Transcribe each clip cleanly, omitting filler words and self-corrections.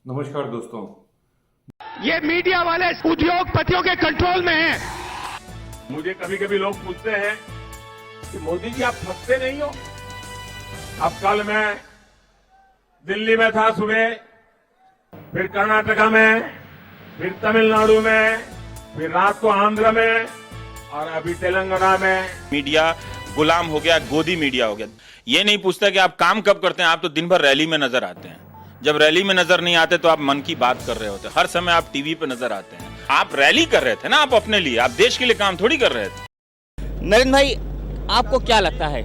नमस्कार दोस्तों। ये मीडिया वाले उद्योगपतियों के कंट्रोल में है। मुझे कभी कभी लोग पूछते हैं कि मोदी जी आप थकते नहीं हो। अब कल मैं दिल्ली में था सुबह, फिर कर्नाटका में, फिर तमिलनाडु में, फिर रात को आंध्र में और अभी तेलंगाना में। मीडिया गुलाम हो गया, गोदी मीडिया हो गया। ये नहीं पूछता कि आप काम कब करते हैं, आप तो दिन भर रैली में नजर आते हैं। जब रैली में नजर नहीं आते तो आप मन की बात कर रहे होते, हर समय आप टीवी पे नजर आते हैं। आप रैली कर रहे थे ना, आप अपने लिए, आप देश के लिए काम थोड़ी कर रहे थे। नरेंद्र भाई, आपको क्या लगता है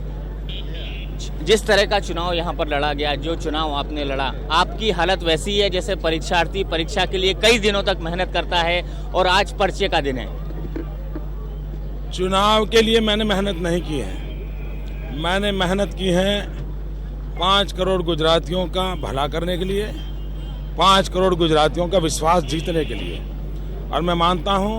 जिस तरह का चुनाव यहाँ पर लड़ा गया, जो चुनाव आपने लड़ा, आपकी हालत वैसी है जैसे परीक्षार्थी परीक्षा के लिए कई दिनों तक मेहनत करता है और आज पर्चे का दिन है? चुनाव के लिए मैंने मेहनत नहीं की है। मैंने मेहनत की है 5 करोड़ गुजरातियों का भला करने के लिए, 5 करोड़ गुजरातियों का विश्वास जीतने के लिए। और मैं मानता हूं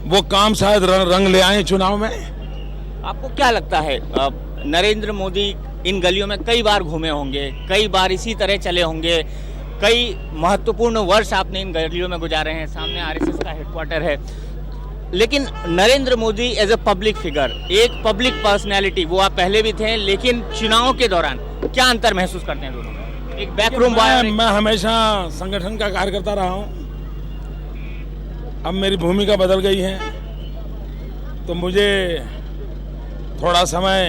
वो काम शायद रंग ले आए चुनाव में। आपको क्या लगता है, नरेंद्र मोदी इन गलियों में कई बार घूमे होंगे, कई बार इसी तरह चले होंगे, कई महत्वपूर्ण वर्ष आपने इन गलियों में गुजारे हैं, सामने आरएसएस का हेडक्वार्टर है, लेकिन Narendra Modi as a public figure, एक पब्लिक पर्सनैलिटी, वो आप पहले भी थे, लेकिन चुनाव के दौरान क्या अंतर महसूस करते हैं दोनों में? एक बैकरूम बॉय। मैं हमेशा संगठन का कार्यकर्ता रहा हूं। अब मेरी भूमिका बदल गई है तो मुझे थोड़ा समय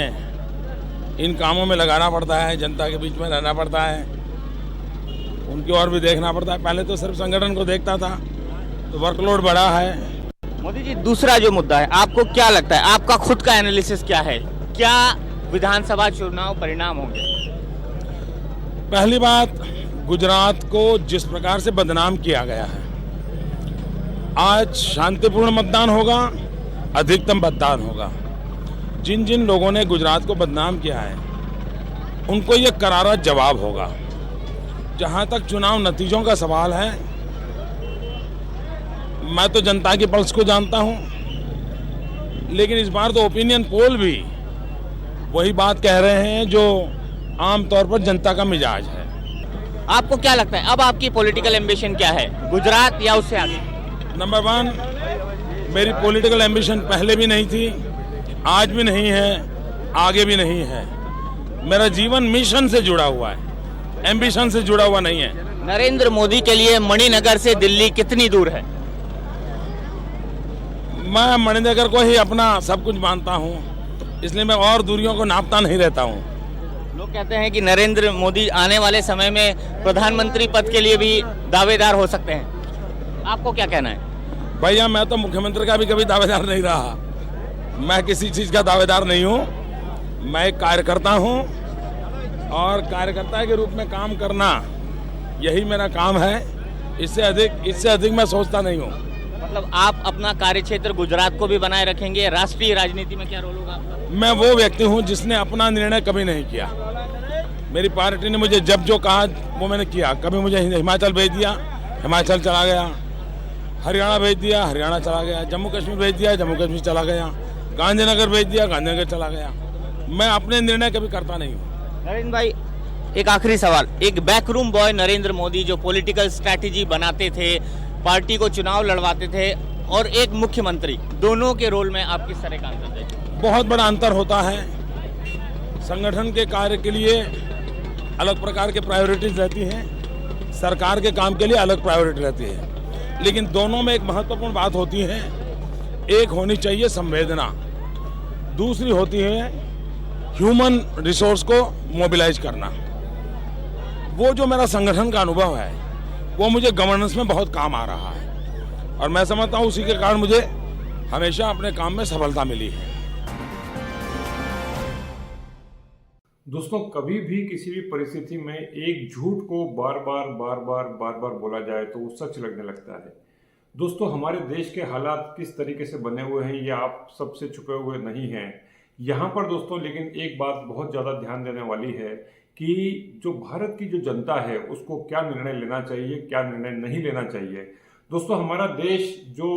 इन कामों में लगाना पड़ता है, जनता के बीच में रहना पड़ता है, उनकी ओर भी देखना पड़ता है। पहले तो सिर्फ संगठन को देखता था, तो वर्कलोड बढ़ा है। मोदी जी, दूसरा जो मुद्दा है, आपको क्या लगता है, आपका खुद का एनालिसिस क्या है, क्या विधानसभा चुनाव परिणाम होंगे? पहली बात, गुजरात को जिस प्रकार से बदनाम किया गया है, आज शांतिपूर्ण मतदान होगा, अधिकतम मतदान होगा। जिन जिन लोगों ने गुजरात को बदनाम किया है उनको ये करारा जवाब होगा। जहां तक चुनाव नतीजों का सवाल है, मैं तो जनता की पल्स को जानता हूं, लेकिन इस बार तो ओपिनियन पोल भी वही बात कह रहे हैं जो आमतौर पर जनता का मिजाज है। आपको क्या लगता है अब आपकी पॉलिटिकल एम्बिशन क्या है, गुजरात या उससे आगे? नंबर 1, मेरी पॉलिटिकल एम्बिशन पहले भी नहीं थी, आज भी नहीं है, आगे भी नहीं है। मेरा जीवन मिशन से जुड़ा हुआ है, एम्बिशन से जुड़ा हुआ नहीं है। नरेंद्र मोदी के लिए मणिनगर से दिल्ली कितनी दूर है? मैं मणिनगर को ही अपना सब कुछ मानता हूं, इसलिए मैं और दूरियों को नापता नहीं रहता हूं। लोग कहते हैं कि नरेंद्र मोदी आने वाले समय में प्रधानमंत्री पद के लिए भी दावेदार हो सकते हैं, आपको क्या कहना है? भैया, मैं तो मुख्यमंत्री का भी कभी दावेदार नहीं रहा। मैं किसी चीज का दावेदार नहीं हूं। मैं एक कार्यकर्ता हूं और कार्यकर्ता के रूप में काम करना यही मेरा काम है। इससे अधिक मैं सोचता नहीं हूं। मतलब आप अपना कार्यक्षेत्र गुजरात को भी बनाए रखेंगे, राष्ट्रीय राजनीति में क्या रोल होगा आपका? मैं वो व्यक्ति हूं जिसने अपना निर्णय कभी नहीं किया। मेरी पार्टी ने मुझे जब जो कहा वो मैंने किया। कभी मुझे हिमाचल भेज दिया, हिमाचल चला गया, हरियाणा भेज दिया, हरियाणा चला गया, जम्मू कश्मीर भेज दिया, जम्मू कश्मीर चला गया, गांधीनगर भेज दिया, गांधीनगर चला गया। मैं अपने निर्णय कभी करता नहीं हूँ। नरेंद्र भाई, एक आखिरी सवाल, एक बैकरूम बॉय नरेंद्र मोदी जो पॉलिटिकल स्ट्रैटेजी बनाते थे, पार्टी को चुनाव लड़वाते थे, और एक मुख्यमंत्री, दोनों के रोल में आप किस तरह काम करते हैं? बहुत बड़ा अंतर होता है। संगठन के कार्य के लिए अलग प्रकार के प्रायोरिटीज रहती हैं, सरकार के काम के लिए अलग प्रायोरिटी रहती है, लेकिन दोनों में एक महत्वपूर्ण बात होती है। एक होनी चाहिए संवेदना, दूसरी होती है ह्यूमन रिसोर्स को मोबिलाइज करना। वो जो मेरा संगठन का अनुभव है वो मुझे गवर्नेंस में बहुत काम आ रहा है, और मैं समझता हूँ उसी के कारण मुझे हमेशा अपने काम में सफलता मिली है। दोस्तों, कभी भी किसी भी परिस्थिति में एक झूठ को बार बार बोला जाए तो वो सच लगने लगता है। दोस्तों, हमारे देश के हालात किस तरीके से बने हुए हैं ये आप सबसे छुपे हुए नहीं हैं यहाँ पर दोस्तों। लेकिन एक बात बहुत ज़्यादा ध्यान देने वाली है कि जो भारत की जो जनता है उसको क्या निर्णय लेना चाहिए, क्या निर्णय नहीं लेना चाहिए। दोस्तों, हमारा देश जो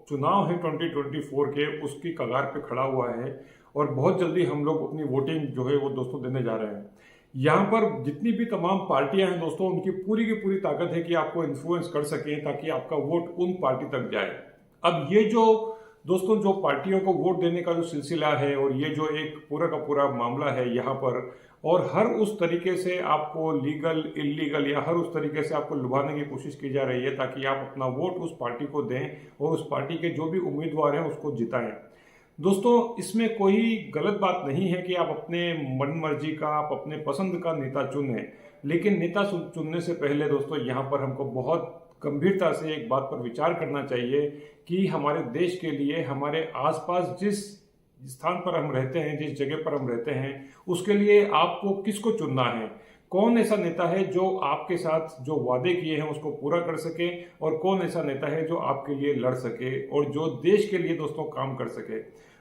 चुनाव है 2024 के, उसकी कगार पे खड़ा हुआ है और बहुत जल्दी हम लोग अपनी वोटिंग जो है वो दोस्तों देने जा रहे हैं। यहाँ पर जितनी भी तमाम पार्टियां हैं दोस्तों, उनकी की पूरी ताकत है कि आपको इन्फ्लुएंस कर सकें ताकि आपका वोट उन पार्टी तक जाए। अब ये जो दोस्तों जो पार्टियों को वोट देने का जो सिलसिला है और ये जो एक पूरा का पूरा मामला है यहाँ पर, और हर उस तरीके से आपको लीगल इलीगल या हर उस तरीके से आपको लुभाने की कोशिश की जा रही है ताकि आप अपना वोट उस पार्टी को दें और उस पार्टी के जो भी उम्मीदवार हैं उसको जिताएं। दोस्तों इसमें कोई गलत बात नहीं है कि आप अपने मन मर्जी का, आप अपने पसंद का नेता चुनें, लेकिन नेता चुनने से पहले दोस्तों यहाँ पर हमको बहुत गंभीरता से एक बात पर विचार करना चाहिए कि हमारे देश के लिए हमारे आसपास जिस स्थान पर हम रहते हैं, जिस जगह पर हम रहते हैं, उसके लिए आपको किसको चुनना है। कौन ऐसा नेता है जो आपके साथ जो वादे किए हैं उसको पूरा कर सके, और कौन ऐसा नेता है जो आपके लिए लड़ सके और जो देश के लिए दोस्तों काम कर सके।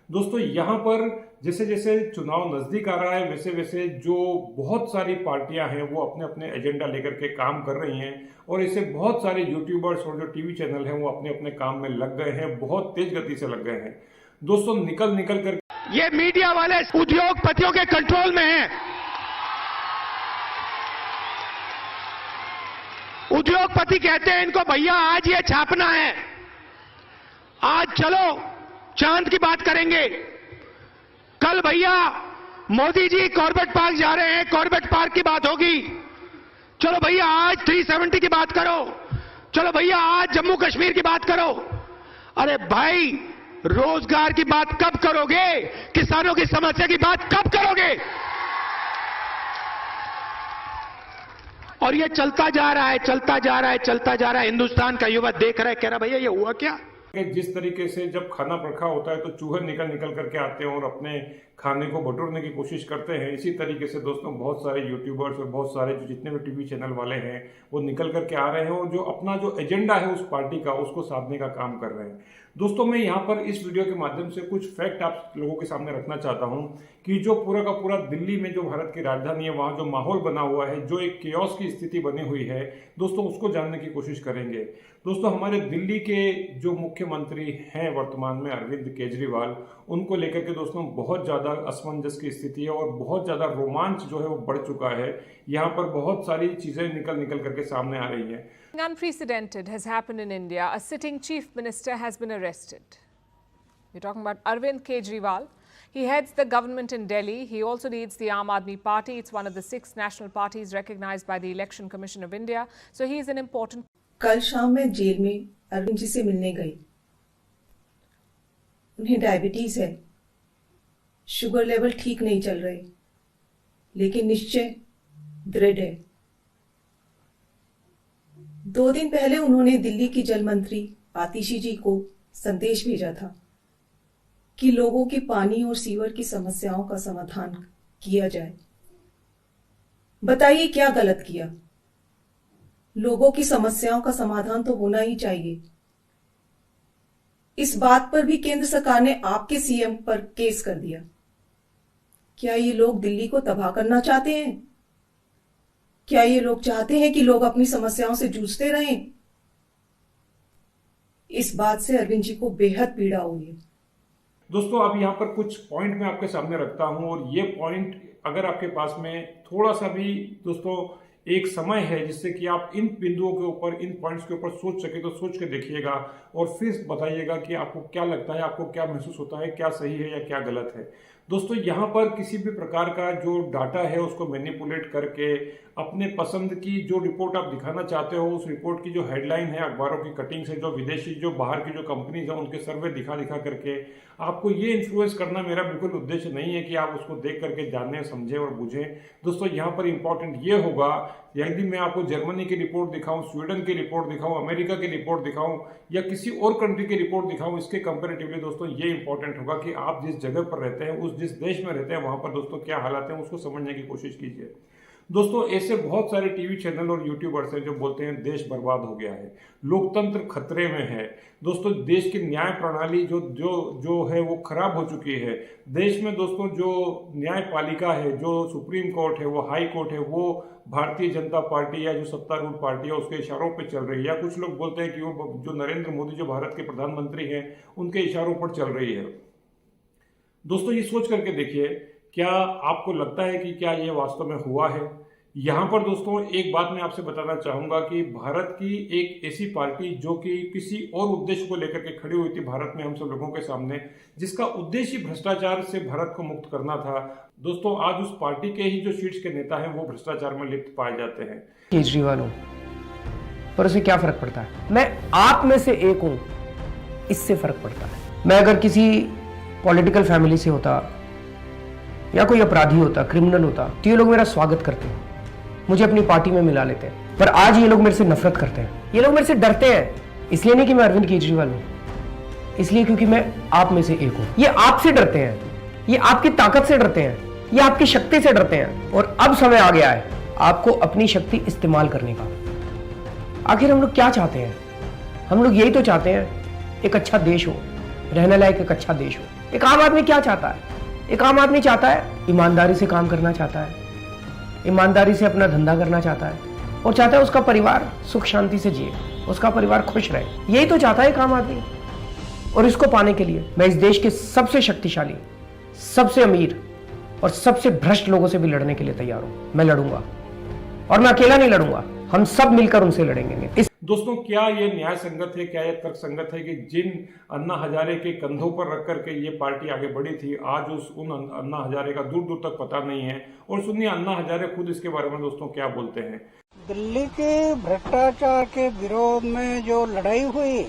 दोस्तों यहाँ पर जैसे जैसे चुनाव नजदीक आ रहा है वैसे वैसे जो बहुत सारी पार्टियां हैं वो अपने अपने एजेंडा लेकर के काम कर रही हैं, और ऐसे बहुत सारे यूट्यूबर्स और जो टीवी चैनल हैं वो अपने अपने काम में लग गए हैं, बहुत तेज गति से लग गए हैं। दोस्तों निकल कर ये मीडिया वाले उद्योगपतियों के कंट्रोल में है। उद्योगपति कहते हैं इनको, भैया आज ये छापना है, आज चलो चांद की बात करेंगे, कल भैया मोदी जी कॉर्बेट पार्क जा रहे हैं, कॉर्बेट पार्क की बात होगी, चलो भैया आज 370 की बात करो, चलो भैया आज जम्मू कश्मीर की बात करो। अरे भाई रोजगार की बात कब करोगे? किसानों की समस्या की बात कब करोगे? और ये चलता जा रहा है, चलता जा रहा है, चलता जा रहा है। हिंदुस्तान का युवा देख रहा है, कह रहा भैया ये हुआ क्या? जिस तरीके से जब खाना रखा होता है तो चूहे निकल करके आते हैं और अपने खाने को बटोरने की कोशिश करते हैं, इसी तरीके से दोस्तों बहुत सारे यूट्यूबर्स और बहुत सारे जो जितने भी टीवी चैनल वाले हैं वो निकल करके आ रहे हैं और जो अपना जो एजेंडा है उस पार्टी का उसको साधने का काम कर रहे हैं। दोस्तों मैं यहाँ पर इस वीडियो के माध्यम से कुछ फैक्ट आप लोगों के सामने रखना चाहता हूँ कि जो पूरा का पूरा दिल्ली में जो भारत की राजधानी है वहाँ जो माहौल बना हुआ है, जो एक केओस की स्थिति बनी हुई है दोस्तों, उसको जानने की कोशिश करेंगे। दोस्तों हमारे दिल्ली के जो मुख्यमंत्री हैं वर्तमान में अरविंद केजरीवाल, उनको लेकर के दोस्तों बहुत ज़्यादा असमंजस की स्थिति है और बहुत ज़्यादा रोमांच जो है वो बढ़ चुका है। यहाँ पर बहुत सारी चीज़ें निकल करके सामने आ रही हैं। Unprecedented has happened in India. A sitting chief minister has been arrested. We're talking about Arvind Kejriwal. He heads the government in Delhi. He also leads the Aam Aadmi Party. It's one of the 6 national parties recognized by the Election Commission of India. So he is an important. कल शाम मैं jail में अरविंद जी से मिलने गई। उन्हें diabetes है, sugar level ठीक नहीं चल रहे, लेकिन निश्चय दृढ़ है। 2 दिन पहले उन्होंने दिल्ली की जल मंत्री आतिशी जी को संदेश भेजा था कि लोगों की पानी और सीवर की समस्याओं का समाधान किया जाए। बताइए क्या गलत किया? लोगों की समस्याओं का समाधान तो होना ही चाहिए। इस बात पर भी केंद्र सरकार ने आपके सीएम पर केस कर दिया। क्या ये लोग दिल्ली को तबाह करना चाहते हैं? क्या ये लोग चाहते हैं कि लोग अपनी समस्याओं से जूझते रहें? इस बात से अरविंद जी को बेहद पीड़ा हुई है। दोस्तों अब यहाँ पर कुछ पॉइंट मैं आपके सामने रखता हूँ और ये पॉइंट अगर आपके पास में थोड़ा सा भी दोस्तों एक समय है जिससे कि आप इन बिंदुओं के ऊपर, इन पॉइंट्स के ऊपर सोच सके तो सोच के देखिएगा और फिर बताइएगा कि आपको क्या लगता है, आपको क्या महसूस होता है, क्या सही है या क्या गलत है। दोस्तों यहाँ पर किसी भी प्रकार का जो डाटा है उसको मैनिपुलेट करके अपने पसंद की जो रिपोर्ट आप दिखाना चाहते हो, उस रिपोर्ट की जो हेडलाइन है, अखबारों की कटिंग से जो विदेशी जो बाहर की जो कंपनीज हैं उनके सर्वे दिखा करके आपको ये इन्फ्लुएंस करना मेरा बिल्कुल उद्देश्य नहीं है कि आप उसको देख करके जाने, समझें और बुझें। दोस्तों यहाँ पर इंपॉर्टेंट ये होगा, यदि मैं आपको जर्मनी की रिपोर्ट दिखाऊं, स्वीडन की रिपोर्ट दिखाऊं, अमेरिका की रिपोर्ट दिखाऊं या किसी और कंट्री की रिपोर्ट दिखाऊं, इसके कंपेरेटिवली दोस्तों ये इंपॉर्टेंट होगा कि आप जिस जगह पर रहते हैं, जिस देश में रहते हैं, वहां पर दोस्तों क्या हालात हैं उसको समझने की कोशिश कीजिए। दोस्तों ऐसे बहुत सारे टीवी चैनल और यूट्यूबर्स हैं जो बोलते हैं देश बर्बाद हो गया है, लोकतंत्र खतरे में है। दोस्तों देश की न्याय प्रणाली जो है वो खराब हो चुकी है। देश में दोस्तों जो न्यायपालिका है, जो सुप्रीम कोर्ट है, वो हाई कोर्ट है, वो भारतीय जनता पार्टी या जो सत्तारूढ़ पार्टी है उसके इशारों पर चल रही है, या कुछ लोग बोलते हैं कि वो जो नरेंद्र मोदी जो भारत के प्रधानमंत्री हैं उनके इशारों पर चल रही है। दोस्तों ये सोच करके देखिए क्या आपको लगता है कि क्या ये वास्तव में हुआ है? यहाँ पर दोस्तों एक बात मैं आपसे बताना चाहूँगा कि भारत की एक ऐसी पार्टी जो कि किसी और उद्देश्य को लेकर के खड़ी हुई थी भारत में हम सब लोगों के सामने, जिसका उद्देश्य भ्रष्टाचार से भारत को मुक्त करना था। दोस्तों आज उस पार्टी के ही जो शीर्ष के नेता हैं वो भ्रष्टाचार में लिप्त पाए जाते हैं। केजरीवाल हूँ, पर उसे क्या फर्क पड़ता है? मैं आप में से एक हूँ, इससे फर्क पड़ता है। मैं अगर किसी पॉलिटिकल फैमिली से होता या कोई अपराधी होता, क्रिमिनल होता, तो ये लोग मेरा स्वागत करते हैं, मुझे अपनी पार्टी में मिला लेते हैं। पर आज ये लोग मेरे से नफरत करते हैं, ये लोग मेरे से डरते हैं। इसलिए नहीं कि मैं अरविंद केजरीवाल हूँ, इसलिए क्योंकि मैं आप में से एक हूँ। ये आपसे डरते हैं, ये आपकी ताकत से डरते हैं, ये आपकी शक्ति से डरते हैं। और अब समय आ गया है आपको अपनी शक्ति इस्तेमाल करने का। आखिर हम लोग क्या चाहते हैं? हम लोग यही तो चाहते हैं, एक अच्छा देश हो, रहने लायक एक अच्छा देश हो। एक आम आदमी क्या चाहता है? एक आम आदमी चाहता है ईमानदारी से काम करना चाहता है, ईमानदारी से अपना धंधा करना चाहता है और चाहता है उसका परिवार सुख शांति से जिए, उसका परिवार खुश रहे। यही तो चाहता है एक आम आदमी। और इसको पाने के लिए मैं इस देश के सबसे शक्तिशाली, सबसे अमीर और सबसे भ्रष्ट लोगों से भी लड़ने के लिए तैयार हूं। मैं लड़ूंगा और मैं अकेला नहीं लड़ूंगा, हम सब मिलकर उनसे लड़ेंगे। दोस्तों क्या ये न्याय संगत है, क्या ये तर्क संगत है कि जिन अन्ना हजारे के कंधों पर रख करके ये पार्टी आगे बढ़ी थी, आज उन अन्ना हजारे का दूर दूर तक पता नहीं है? और सुनिए अन्ना हजारे खुद इसके बारे में दोस्तों क्या बोलते हैं। दिल्ली के भ्रष्टाचार के विरोध में जो लड़ाई हुई,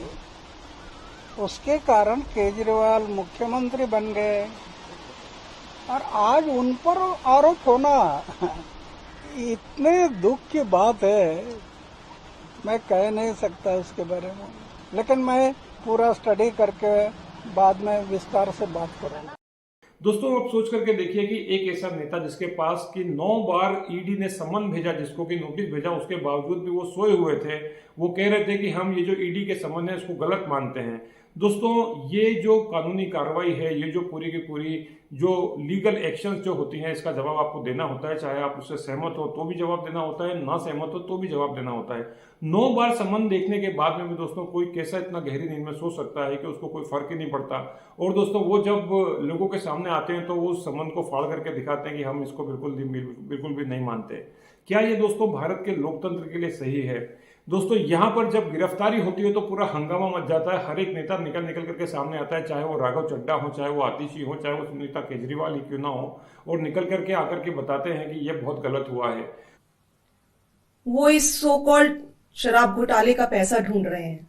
उसके कारण केजरीवाल मुख्यमंत्री बन गए और आज उन पर आरोप होना इतने दुख की बात है, मैं कह नहीं सकता इसके बारे में। लेकिन मैं पूरा स्टडी करके बाद में विस्तार से बात करूंगा। दोस्तों आप सोच करके देखिए कि एक ऐसा नेता जिसके पास कि 9 बार ईडी ने समन भेजा, जिसको कि नोटिस भेजा, उसके बावजूद भी वो सोए हुए थे। वो कह रहे थे कि हम ये जो ईडी के समन है इसको गलत मानते हैं। दोस्तों ये जो कानूनी कार्रवाई है, ये जो पूरी की पूरी जो लीगल एक्शंस जो होती हैं, इसका जवाब आपको देना होता है। चाहे आप उससे सहमत हो तो भी जवाब देना होता है, ना सहमत हो तो भी जवाब देना होता है। 9 बार समन देखने के बाद में भी दोस्तों कोई कैसा इतना गहरी नींद में सो सकता है कि उसको कोई फर्क ही नहीं पड़ता। और दोस्तों वो जब लोगों के सामने आते हैं तो वो उस समन को फाड़ करके दिखाते हैं कि हम इसको बिल्कुल भी नहीं मानते। क्या ये दोस्तों भारत के लोकतंत्र के लिए सही है? दोस्तों यहाँ पर जब गिरफ्तारी होती है तो पूरा हंगामा मच जाता है। हर एक नेता निकल करके सामने आता है, चाहे वो राघव चड्ढा हो, चाहे वो आतिशी हो, चाहे वो सुनीता केजरीवाल ही क्यों ना हो, और निकल करके आकर के बताते हैं कि ये बहुत गलत हुआ है। वो इस सो कॉल्ड शराब घोटाले का पैसा ढूंढ रहे हैं।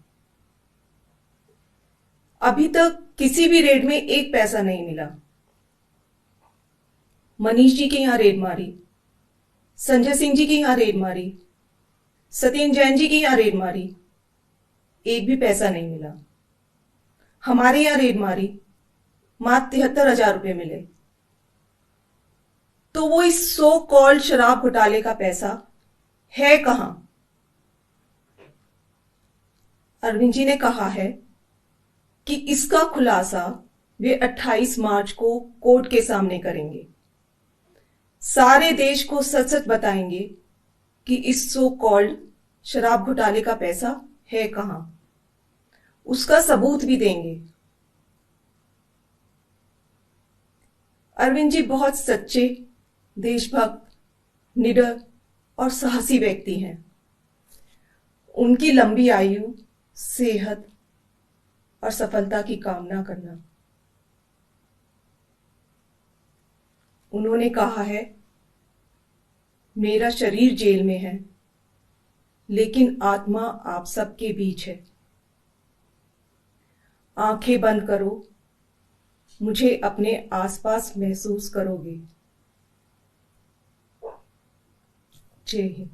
अभी तक किसी भी रेड में एक पैसा नहीं मिला। मनीष जी के यहां रेड मारी, संजय सिंह जी की यहां रेड मारी, सत्येंद्र जैन जी की यहां रेड मारी, एक भी पैसा नहीं मिला। हमारे यहां रेड मारी, मात्र 73,000 रुपए मिले। तो वो इस सो कॉल्ड शराब घोटाले का पैसा है कहां? अरविंद जी ने कहा है कि इसका खुलासा वे 28 मार्च को कोर्ट के सामने करेंगे। सारे देश को सच सच बताएंगे कि इस सो कॉल्ड शराब घोटाले का पैसा है कहां, उसका सबूत भी देंगे। अरविंद जी बहुत सच्चे, देशभक्त, निडर और साहसी व्यक्ति हैं। उनकी लंबी आयु, सेहत और सफलता की कामना करना। उन्होंने कहा है, मेरा शरीर जेल में है लेकिन आत्मा आप सबके बीच है। आंखें बंद करो, मुझे अपने आसपास महसूस करोगे। जय हिंद।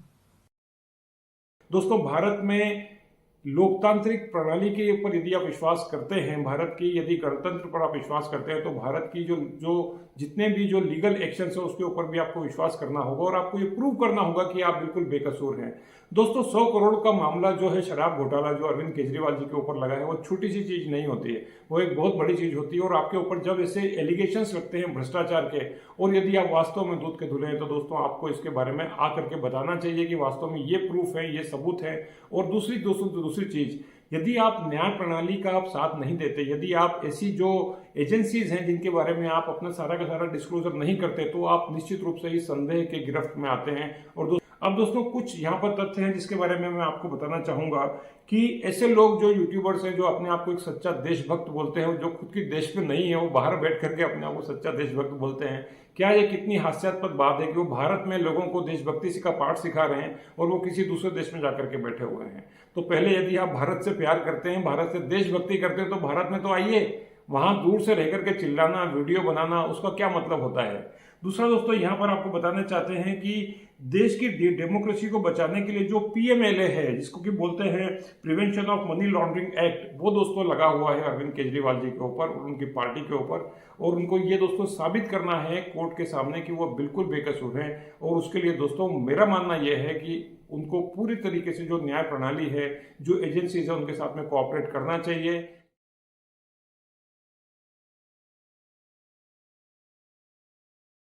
दोस्तों भारत में लोकतांत्रिक प्रणाली के ऊपर यदि आप विश्वास करते हैं, भारत की यदि गणतंत्र पर आप विश्वास करते हैं, तो भारत की जो जितने भी जो लीगल एक्शंस है उसके ऊपर भी आपको विश्वास करना होगा और आपको ये प्रूव करना होगा कि आप बिल्कुल बेकसूर हैं। दोस्तों 100 करोड़ का मामला जो है शराब घोटाला जो अरविंद केजरीवाल जी के ऊपर लगा है, वो छोटी सी चीज नहीं होती है, वो एक बहुत बड़ी चीज होती है। और आपके ऊपर जब ऐसे एलिगेशंस लगते हैं भ्रष्टाचार के, और यदि आप वास्तव में दूध के धुले हैं, तो दोस्तों आपको इसके बारे में आकर के बताना चाहिए कि वास्तव में ये प्रूफ है, ये सबूत है। और दूसरी चीज यदि आप न्याय प्रणाली का आप साथ नहीं देते, यदि आप ऐसी जो एजेंसीज हैं जिनके बारे में आप अपना सारा का सारा डिस्क्लोजर नहीं करते, तो आप निश्चित रूप से ही संदेह के गिरफ्त में आते हैं। और अब दोस्तों कुछ यहाँ पर तथ्य हैं जिसके बारे में मैं आपको बताना चाहूंगा कि ऐसे लोग जो यूट्यूबर्स हैं, जो अपने आप को एक सच्चा देशभक्त बोलते हैं, जो खुद की देश में नहीं है, वो बाहर बैठ करके अपने आप को सच्चा देशभक्त बोलते हैं। क्या ये कितनी हास्यास्पद बात है कि वो भारत में लोगों को देशभक्ति का पाठ सिखा रहे हैं और वो किसी दूसरे देश में जाकर के बैठे हुए हैं। तो पहले यदि आप भारत से प्यार करते हैं, भारत से देशभक्ति करते हैं, तो भारत में तो आइए। वहां दूर से रह करके चिल्लाना, वीडियो बनाना, उसका क्या मतलब होता है। दूसरा दोस्तों, यहाँ पर आपको बताना चाहते हैं कि देश की डेमोक्रेसी को बचाने के लिए जो PMLA है, जिसको कि बोलते हैं prevention of money laundering act, वो दोस्तों लगा हुआ है अरविंद केजरीवाल जी के ऊपर और उनकी पार्टी के ऊपर। और उनको ये दोस्तों साबित करना है कोर्ट के सामने कि वो बिल्कुल बेकसूर हैं। और उसके लिए दोस्तों मेरा मानना यह है कि उनको पूरी तरीके से जो न्याय प्रणाली है, जो एजेंसीज है, उनके साथ में कोऑपरेट करना चाहिए।